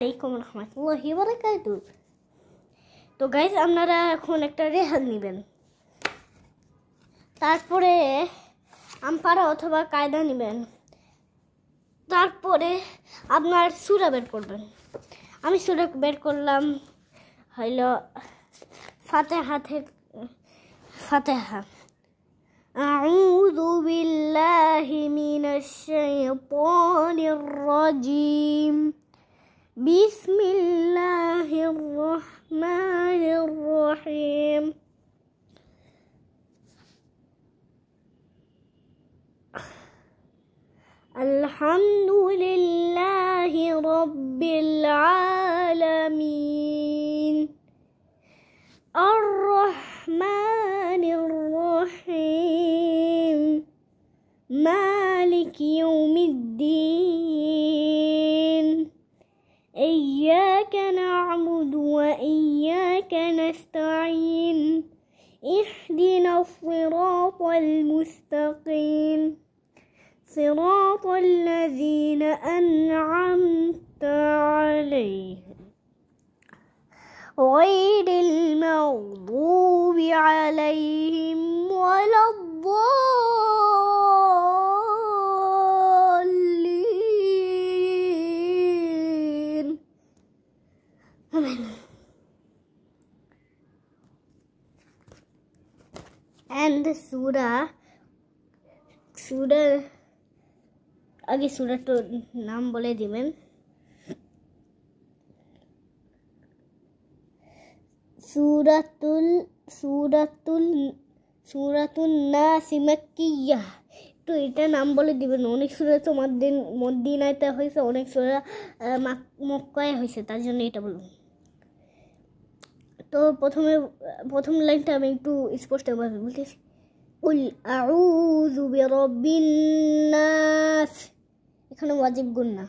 আলাইকুম রহমতুল্লাহি ওয়া বারাকাতুহু। তো গাইস, আপনারা এখন একটা রেহান নেবেন, তারপরে আমপারা অথবা কায়দা নেবেন, তারপরে আপনার সূরা বের করবেন। আমি সূরা বের করলাম হইল ফাতিহা। আউযু বিল্লাহি মিনাশ শাইতানির রাজিম। বিসমিল্লাহির রহমানির রহিম। আলহামদুলিল্লাহি রাব্বিল আলামিন। আর রহমানির রহিম। মালিক ইয়াউমিদ্দিন। إياك نعبد وإياك نستعين. اهدنا الصراط المستقيم صراط الذين أنعمت عليهم غير المغضوب عليهم ولا الضالين. Amen. And the surah আগে সূরাটার নাম বলে দিবেন। সূরাতুন নাস মাক্কিয়াহ। তো এটা নাম বলে দিবেন। অনেক সূরা তো মদিনাতে হয়েছে, অনেক সূরা মক্কায় হয়েছে, তার জন্য এটা বলবো। তো প্রথম লাইনটা আমি একটু স্পষ্টভাবে বলতেছি। কুল আউযু বিরাব্বিন নাস। এখানে ওয়াজিব গুন্না।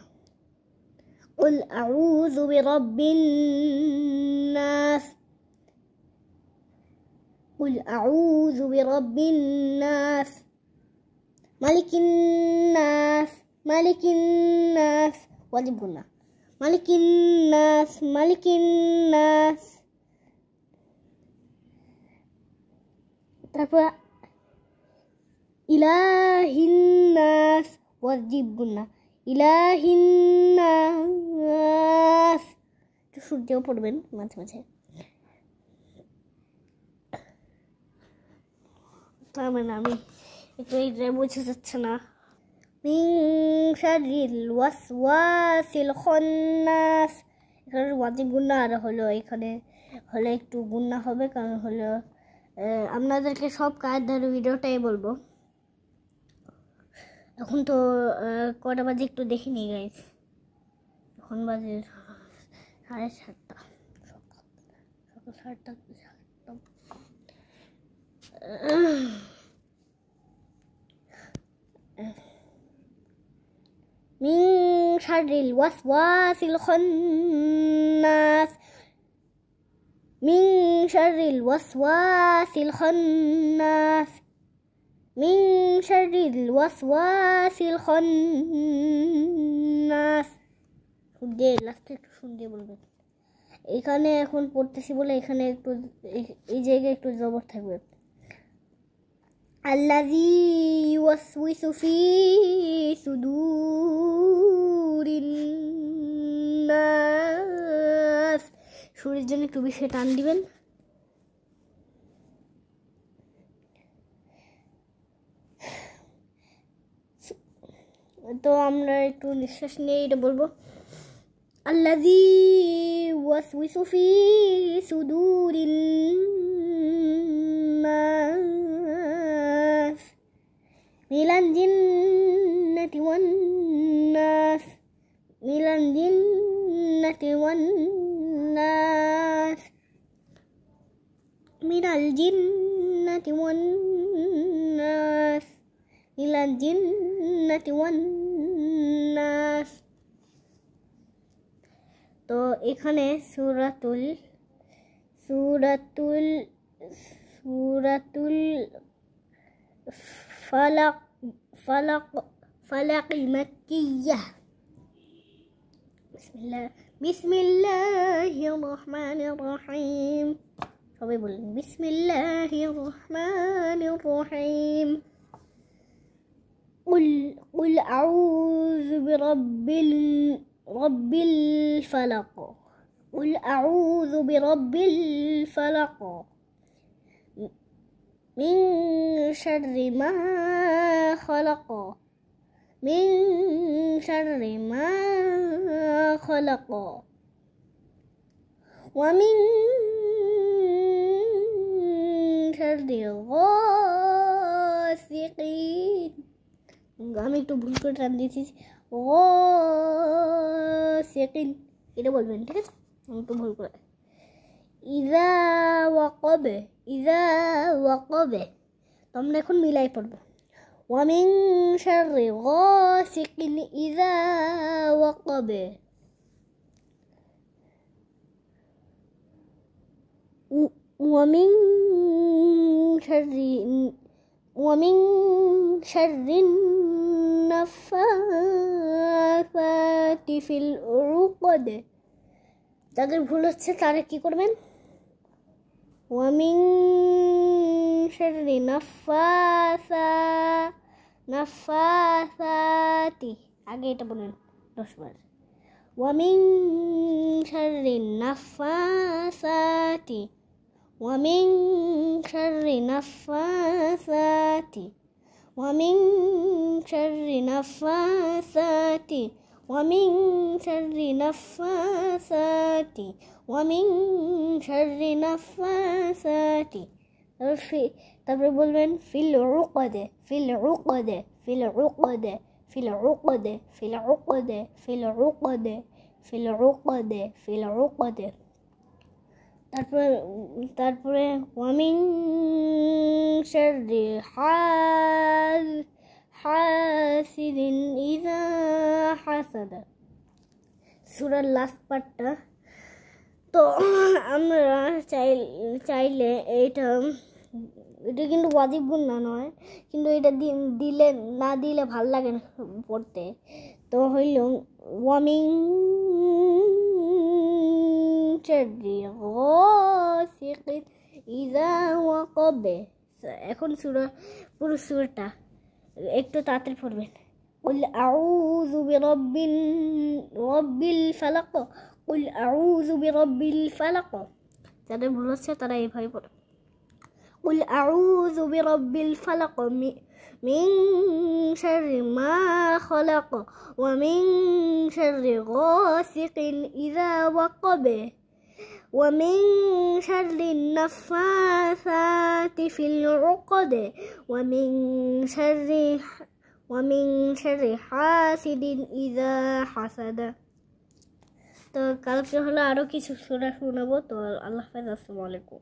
কুল আউযু বিরাব্বিন নাস। কুল আউযু বিরাব্বিন নাস। মালিকিন নাস। মালিকিন নাস ওয়াজিব গুন্না। মালিকিন নাস। মালিকিন নাস। তারপর ইলাহিন নাস ওয়াজিব গুন্না। ইলাহিন নাস। একটু সূর্যও পড়বেন মাঝে মাঝে। তার মানে আমি একটু এইটা বুঝে যাচ্ছে না। মিন শাররিল ওয়াসওয়াসিল খান্নাস। এখানে ওয়াজিব গুন্না আর হলো এখানে হলে একটু গুন্না হবে, কারণ হলো আপনাদেরকে সব কায়দার ভিডিওটাই বলবো। এখন তো কটা বাজে একটু দেখিনি গাইস। এখন বাজে 7:30 সকাল 7:30। মিন শাররিল ওয়াসওয়াসিল খান্নাস। মিন শাররিল ওয়াসওয়াসিল খান্নাস। মিন শাররিল ওয়াসওয়াসিল খান্নাস। শুনতে লাস্টে একটু শুনতে বলবেন। এখানে এখন পড়তেছি বলে এখানে একটু এই জায়গায় একটু জবর থাকবে। আল্লাযী ইউওয়াসওয়িসু ফি সুদুরিন নাস। সুরের জন্য একটু বেশি টান দিবেন। তো আমরা একটু নিঃশ্বাস নিয়ে এটা বলবো। আল্লাযী ইউওয়াসওয়িসু ফি সুদুরিন নাস মিনাল জিন্নাতি ওয়ান নাস। মিনাল জিন্নাতি ওয়ান নাস। মিনাল জিন্নাতি ওয়ান নাস। মিনাল জিন্নাতি ওয়ান নাস। তো এখানে সূরাতুল ফালাক মাক্কিয়াহ। বিসমিল্লাহ বিসমিল্লাহির রহমানির রহিম। সবাই বলেন বিসমিল্লাহির রহমানির রহিম। قل أعوذ برب الفلق. قل أعوذ برب الفلق من شر ما خلق. من شر ما خلق ومن شر غاسق. আমি একটু ভুল করে টান দিয়েছি, غاسق এটা বলবেন, ঠিক আছে? আমি একটু ভুল করে। ইযা ওয়াকাবে, ইযা ওয়াকাবে তোমরা এখন মিলাই পড়বে। ومن شر غاسق إذا وقب. ومن شر النفاثات في العقد. যাদের ভুল হচ্ছে তারা কি করবেন? ومن شر النفاثات আগে এটা বলেন 10 বার। ومن شر النفاثات. ومن شر النفاثات. ومن شر النفاثات. ومن شر النفاثات. ومن شر النفاثات. তারপরে বলবেন ফিল উকদে, ফিল উকদে, ফিল উকদে, ফিল উকদে, ফিল উকদে, ফিল উকদে, ফিল উকদে, ফিল উকদে। তারপরে ওয়ামিন শাররি হাসিদিন ইযা হাসাদা। সূরার লাস্ট পার্টটা তো আমরা চাইলে এটা কিন্তু ওয়াজিব গুনাহ নয়, কিন্তু এটা দিলে না দিলে ভাল লাগে না পড়তে। তো হইল ওয়ামিন শাররি গাসিকিন ইযা ওয়াকাব। এখন পুরো সূরাটা একটু তাড়াতাড়ি পড়বেন। قل أعوذ برب الفلق. قل أعوذ برب الفلق যাদের ভুল হচ্ছে তারা এইভাবে পড়ে। قل أعوذ برب الفلق من شر ما خلق ومن شر غاسق إذا وقب ومن شر النفاثات في العقد ومن شر حاسد إذا حسد. তো কালকে হলো আরো কিছু সূরা শোনাবো। তো আল্লাহ হাফেজ, আসসালামু আলাইকুম।